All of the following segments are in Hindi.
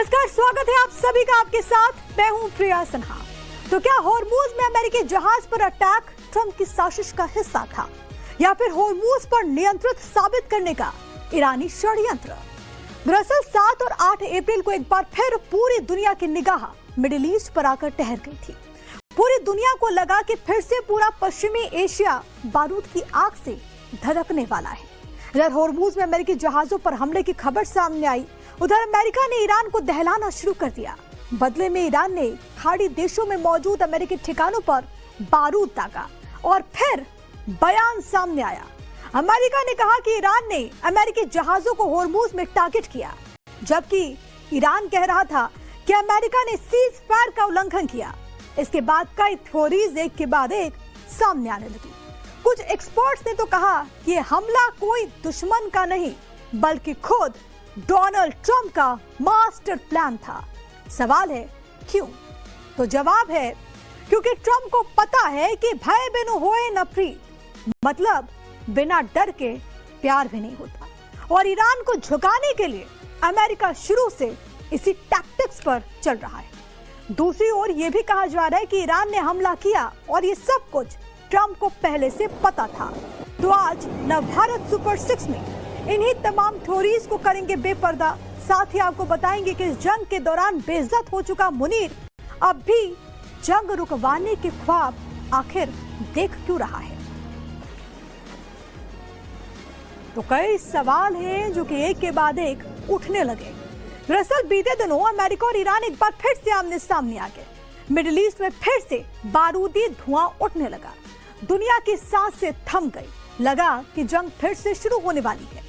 नमस्कार, स्वागत है आप सभी का आपके साथ। मैं हूं प्रिया सिन्हा। तो क्या होर्मुज में अमेरिकी जहाज पर अटैक ट्रंप की साजिश का हिस्सा था, या फिर होर्मुज पर नियंत्रित साबित करने का ईरानी षड्यंत्र? दरअसल 7 और 8 अप्रैल को एक बार फिर पूरी दुनिया की निगाह मिडिल ईस्ट पर आकर ठहर गई थी। पूरी दुनिया को लगा कि फिर से पूरा पश्चिमी एशिया बारूद की आग से धधकने वाला है। इधर होर्मुज में अमेरिकी जहाजों पर हमले की खबर सामने आई, उधर अमेरिका ने ईरान को दहलाना शुरू कर दिया। बदले में ईरान ने खाड़ी देशों में मौजूद अमेरिकी ठिकानों पर बारूद दागा और फिर बयान सामने आया। अमेरिका ने कहा कि ईरान ने अमेरिकी जहाजों को होर्मुज में टारगेट किया, जबकि ईरान कह रहा था कि अमेरिका ने सीज फायर का उल्लंघन किया। इसके बाद कई थ्योरीज एक के बाद एक सामने आने लगी। कुछ एक्सपर्ट्स ने तो कहा कि यह हमला कोई दुश्मन का नहीं बल्कि खुद डोनाल्ड ट्रंप का मास्टर प्लान था। सवाल है क्यों? तो जवाब है क्योंकि ट्रंप को पता है कि भय बिनु होए न प्रीत, मतलब बिना डर के प्यार भी नहीं होता। और ईरान को झुकाने के लिए अमेरिका शुरू से इसी टैक्टिक्स पर चल रहा है। दूसरी ओर यह भी कहा जा रहा है कि ईरान ने हमला किया और ये सब कुछ ट्रंप को पहले से पता था। तो आज नवभारत सुपर 6 में इन्हीं तमाम थ्योरीज को करेंगे बेपर्दा। साथ ही आपको बताएंगे कि इस जंग के दौरान बेइज्जत हो चुका मुनीर अब भी जंग रुकवाने के ख्वाब आखिर देख क्यों रहा है। तो कई सवाल हैं जो कि एक के बाद एक उठने लगे। दरअसल बीते दिनों अमेरिका और ईरान एक बार फिर से आमने सामने आ गए। मिडिल ईस्ट में फिर से बारूदी धुआं उठने लगा। दुनिया की सांसें थम गई। लगा कि जंग फिर से शुरू होने वाली है,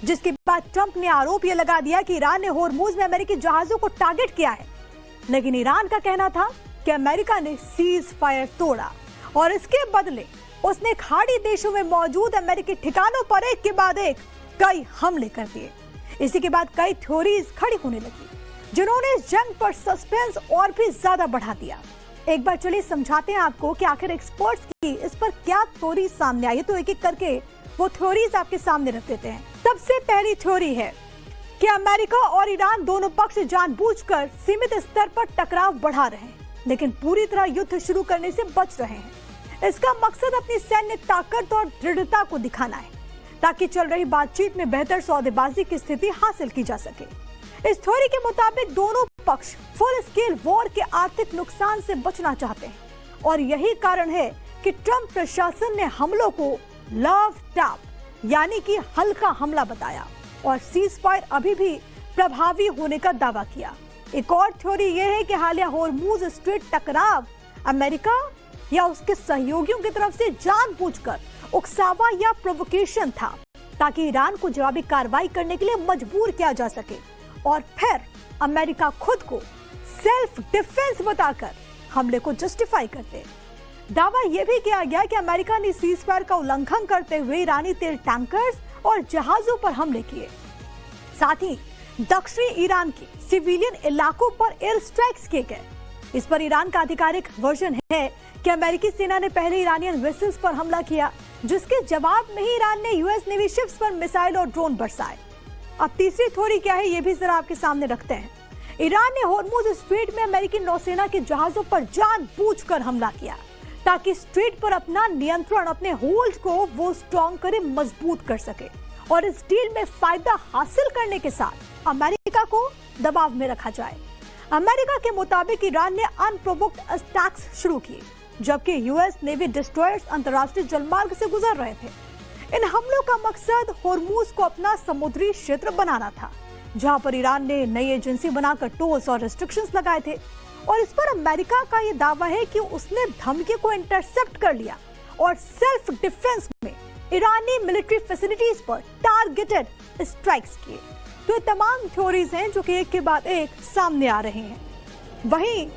जिसके बाद ट्रंप ने आरोप यह लगा दिया कि ईरान ने होर्मुज में अमेरिकी जहाजों को टारगेट किया है। लेकिन ईरान का कहना था कि अमेरिका ने सीज फायर तोड़ा और इसके बदले उसने खाड़ी देशों में मौजूद अमेरिकी ठिकानों पर एक के बाद एक कई हमले कर दिए। इसी के बाद कई थ्योरीज खड़ी होने लगी, जिन्होंने इस जंग पर सस्पेंस और भी ज्यादा बढ़ा दिया। एक बार चलिए समझाते हैं आपको कि आखिर एक्सपर्ट्स की इस पर क्या थ्योरी सामने आई है। तो एक एक करके वो थ्योरीज आपके सामने रख देते हैं। सबसे पहली थ्योरी है कि अमेरिका और ईरान दोनों पक्ष जानबूझकर सीमित स्तर पर टकराव बढ़ा रहे हैं, लेकिन पूरी तरह युद्ध शुरू करने से बच रहे हैं। इसका मकसद अपनी सैन्य ताकत और दृढ़ता को दिखाना है, ताकि चल रही बातचीत में बेहतर सौदेबाजी की स्थिति हासिल की जा सके। इस थ्योरी के मुताबिक दोनों पक्ष फुल स्केल वॉर के आर्थिक नुकसान से बचना चाहते हैं, और यही कारण है कि ट्रंप प्रशासन ने हमलों को लव टैप यानी कि हल्का हमला बताया और सीज फायर अभी भी प्रभावी होने का दावा किया। एक और थ्योरी यह है कि हालिया होर्मुज स्ट्रेट टकराव अमेरिका या उसके सहयोगियों की तरफ से जानबूझकर उकसावा या प्रोवोकेशन था, ताकि ईरान को जवाबी कार्रवाई करने के लिए मजबूर किया जा सके और फिर अमेरिका खुद को सेल्फ डिफेंस बताकर हमले को जस्टिफाई करते। दावा यह भी किया गया कि अमेरिका ने सीज फायर का उल्लंघन करते हुए ईरानी तेल टैंकर्स और जहाजों पर हमले किए। साथ ही दक्षिणी ईरान के सिविलियन इलाकों पर एयर स्ट्राइक्स किए गए। इस पर ईरान का आधिकारिक वर्जन है कि अमेरिकी सेना ने पहले ईरानियन वेसल्स पर हमला किया, जिसके जवाब में ही ईरान ने यूएस नेवी शिप्स पर मिसाइल और ड्रोन बरसाए। अब तीसरी थ्योरी क्या है, ये भी जरा आपके सामने रखते हैं। ईरान ने होर्मुज स्ट्रेट में अमेरिकी नौसेना के जहाजों पर जानबूझकर हमला किया, ताकि स्ट्रेट पर अपना नियंत्रण, अपने होल्ड को वो स्ट्रॉन्ग करे, मजबूत कर सके और इस डील में फायदा हासिल करने के साथ अमेरिका को दबाव में रखा जाए। अमेरिका के मुताबिक ईरान ने अनप्रोवोक्ड अटैक्स शुरू किए, जबकि यूएस नेवी डिस्ट्रॉयर्स अंतर्राष्ट्रीय जलमार्ग से गुजर रहे थे। इन हमलों का मकसद होर्मुज को अपना समुद्री क्षेत्र बनाना था, जहां पर ईरान ने नई एजेंसी बनाकर टोल्स और रिस्ट्रिक्शंस लगाए थे। और इस पर अमेरिका का ये दावा है कि उसने धमकी को इंटरसेप्ट कर लिया और सेल्फ डिफेंस में ईरानी मिलिट्री फैसिलिटीज पर टारगेटेड स्ट्राइक्स किए। तो ये तमाम थ्योरीज हैं जो कि एक के बाद एक सामने आ रहे हैं। वहीं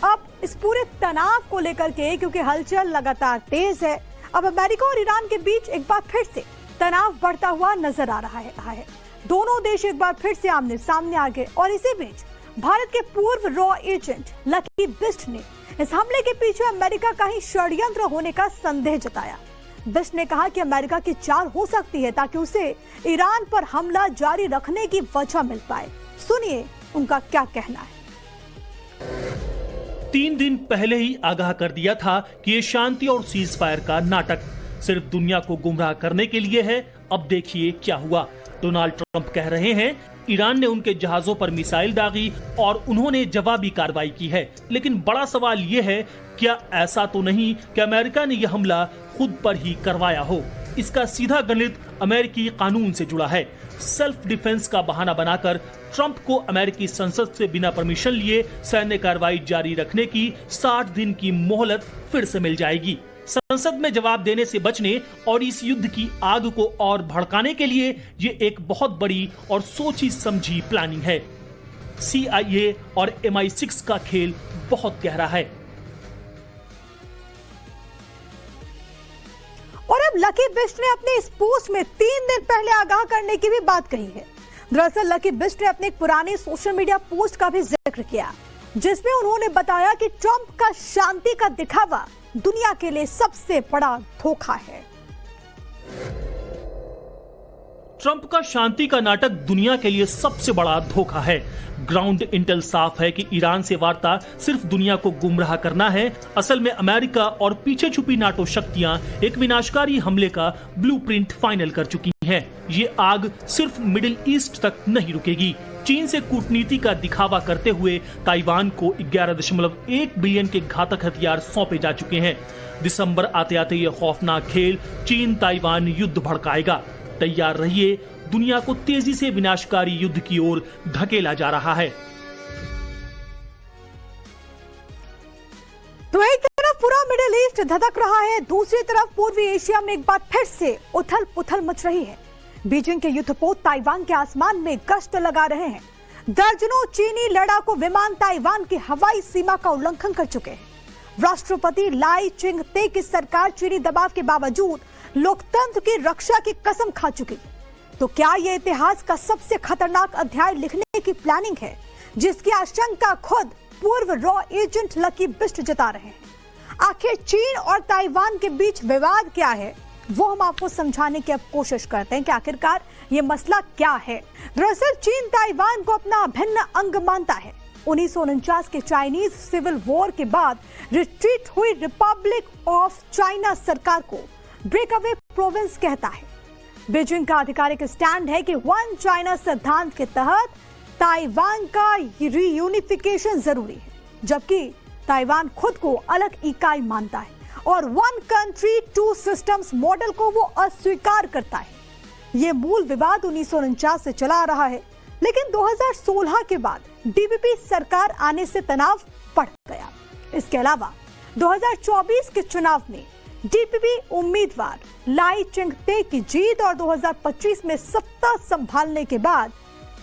अब इस पूरे तनाव को लेकर के, क्योंकि हलचल लगातार तेज है, अब अमेरिका और ईरान के बीच एक बार फिर से तनाव बढ़ता हुआ नजर आ रहा है। दोनों देश एक बार फिर से आमने सामने आ गए और इसी बीच भारत के पूर्व रॉ एजेंट लकी बिस्ट ने इस हमले के पीछे अमेरिका का ही षड्यंत्र होने का संदेह जताया। बिस्ट ने कहा कि अमेरिका की चाल हो सकती है ताकि उसे ईरान पर हमला जारी रखने की वजह मिल पाए। सुनिए उनका क्या कहना है। 3 दिन पहले ही आगाह कर दिया था कि ये शांति और सीज फायर का नाटक सिर्फ दुनिया को गुमराह करने के लिए है। अब देखिए क्या हुआ। डोनाल्ड ट्रंप कह रहे हैं ईरान ने उनके जहाजों पर मिसाइल दागी और उन्होंने जवाबी कार्रवाई की है। लेकिन बड़ा सवाल ये है, क्या ऐसा तो नहीं कि अमेरिका ने यह हमला खुद पर ही करवाया हो। इसका सीधा गणित अमेरिकी कानून से जुड़ा है। सेल्फ डिफेंस का बहाना बनाकर ट्रंप को अमेरिकी संसद से बिना परमिशन लिए सैन्य कार्रवाई जारी रखने की 60 दिन की मोहलत फिर से मिल जाएगी। संसद में जवाब देने से बचने और इस युद्ध की आग को और भड़काने के लिए ये एक बहुत बड़ी और सोची समझी प्लानिंग है। CIA और MI6 का खेल बहुत गहरा है। और अब लकी बिष्ट ने अपने इस पोस्ट में 3 दिन पहले आगाह करने की भी बात कही है। दरअसल लकी बिष्ट ने अपने एक पुराने सोशल मीडिया पोस्ट का भी जिक्र किया, जिसमें उन्होंने बताया कि ट्रंप का शांति का दिखावा दुनिया के लिए सबसे बड़ा धोखा है। ट्रंप का शांति का नाटक दुनिया के लिए सबसे बड़ा धोखा है। ग्राउंड इंटेल साफ है कि ईरान से वार्ता सिर्फ दुनिया को गुमराह करना है। असल में अमेरिका और पीछे छुपी नाटो शक्तियां एक विनाशकारी हमले का ब्लूप्रिंट फाइनल कर चुकी हैं। ये आग सिर्फ मिडिल ईस्ट तक नहीं रुकेगी। चीन से कूटनीति का दिखावा करते हुए ताइवान को 11.1 बिलियन के घातक हथियार सौंपे जा चुके हैं। दिसंबर आते आते ये खौफनाक खेल चीन ताइवान युद्ध भड़काएगा। तैयार रहिए, दुनिया को तेजी से विनाशकारी युद्ध की ओर धकेला जा रहा है। तो एक तरफ पूरा मिडिल ईस्ट धधक रहा है, दूसरी तरफ पूर्वी एशिया में एक बार फिर से उथल पुथल मच रही है। बीजिंग के युद्धपोत ताइवान के आसमान में गश्त लगा रहे हैं। दर्जनों चीनी लड़ाकू विमान ताइवान की हवाई सीमा का उल्लंघन कर चुके हैं। राष्ट्रपति लाई चिंग-ते की सरकार चीनी दबाव के बावजूद लोकतंत्र की रक्षा की कसम खा चुकी है। तो क्या यह इतिहास का सबसे खतरनाक अध्याय लिखने की प्लानिंग है, जिसकी आशंका खुद पूर्व रॉ एजेंट लकी बिष्ट जता रहे हैं? आखिर चीन और ताइवान के बीच विवाद क्या है, वो हम आपको समझाने की अब कोशिश करते हैं कि आखिरकार ये मसला क्या है। दरअसल चीन ताइवान को अपना अभिन्न अंग मानता है। 1949 के चाइनीज सिविल वॉर के बाद रिट्रीट हुई रिपब्लिक ऑफ चाइना सरकार को ब्रेकअवे प्रोविंस कहता है। बीजिंग का आधिकारिक स्टैंड है कि वन चाइना सिद्धांत के तहत ताइवान का रीयूनिफिकेशन जरूरी है, जबकि ताइवान खुद को अलग इकाई मानता है और one country two systems model को वो अस्वीकार करता है। ये मूल विवाद 1949 से चला आ रहा है, लेकिन 2016 के बाद डीपीपी सरकार आने से तनाव बढ़ गया। इसके अलावा 2024 के चुनाव में डीपीपी उम्मीदवार लाई चिंग-ते की जीत और 2025 में सत्ता संभालने के बाद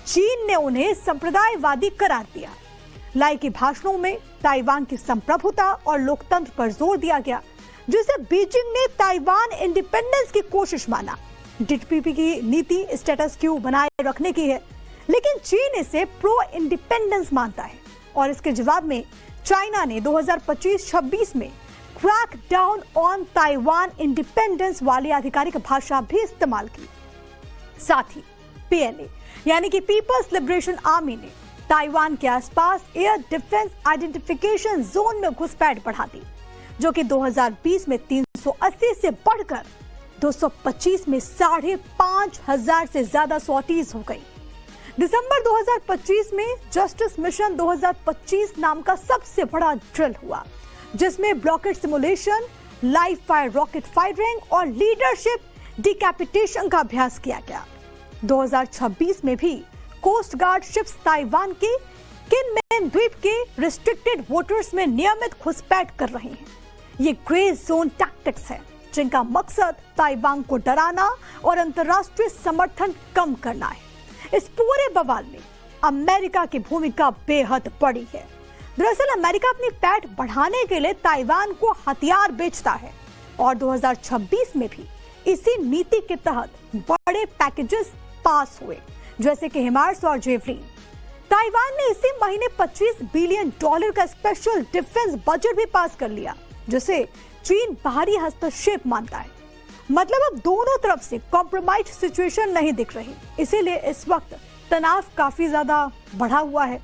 चीन ने उन्हें संप्रदायवादी करार दिया। लाई के भाषणों में ताइवान की संप्रभुता और लोकतंत्र पर जोर दिया गया, जिसे बीजिंग ने ताइवान इंडिपेंडेंस की कोशिश माना। डीपीपी की नीति स्टेटस क्यू बनाए रखने की है, लेकिन चीन इसे प्रो इंडिपेंडेंस मानता है। और इसके जवाब में चाइना ने 2025-26 में crack down on Taiwan independence वाली आधिकारिक भाषा भी इस्तेमाल की। साथ ही PLA यानी कि पीपल्स लिबरेशन आर्मी ने ताइवान के आसपास एयर डिफेंस आइडेंटिफिकेशन जोन में घुसपैठ बढ़ा दी, जो कि 2020 में 380 से बढ़कर 225 में 5,500 से ज्यादा सॉर्टीज हो गई। दिसंबर 2025 में जस्टिस मिशन 2025 नाम का सबसे बड़ा ड्रिल हुआ, जिसमें blockade simulation, live fire rocket firing और लीडरशिप डिकैपिटेशन का अभ्यास किया गया। 2026 में भी कोस्ट गार्ड शिप्स ताइवान के किनमेन द्वीप के रिस्ट्रिक्टेड वाटर्स में नियमित घुसपैठ कर रहे हैं। ये ग्रे जोन टैक्टिक्स है, जिनका मकसद ताइवान को डराना और अंतर्राष्ट्रीय समर्थन कम करना है। इस पूरे बवाल में अमेरिका की भूमिका बेहद बड़ी है। दरअसल अमेरिका अपनी पैठ बढ़ाने के लिए ताइवान को हथियार बेचता है और 2026 में भी इसी नीति के तहत बड़े पैकेजेस पास हुए, जैसे कि हिमार्स और जेवलिन। ताइवान ने इसी महीने $25 बिलियन का स्पेशल डिफेंस बजट भी पास कर लिया, जिसे चीन बाहरी हस्तक्षेप मानता है। मतलब अब दोनों तरफ से कॉम्प्रोमाइज सिचुएशन नहीं दिख रही। इसीलिए इस वक्त तनाव काफी ज्यादा बढ़ा हुआ है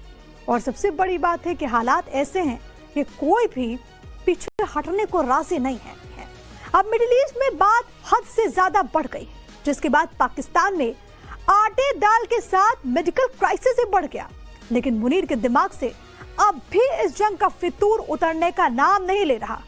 और सबसे बड़ी बात है कि हालात ऐसे हैं कि कोई भी पीछे हटने को राजी नहीं है। अब मिडिल ईस्ट में बात हद से ज्यादा बढ़ गई, जिसके बाद पाकिस्तान में आटे दाल के साथ मेडिकल क्राइसिस भी बढ़ गया। लेकिन मुनीर के दिमाग से अब भी इस जंग का फितूर उतरने का नाम नहीं ले रहा।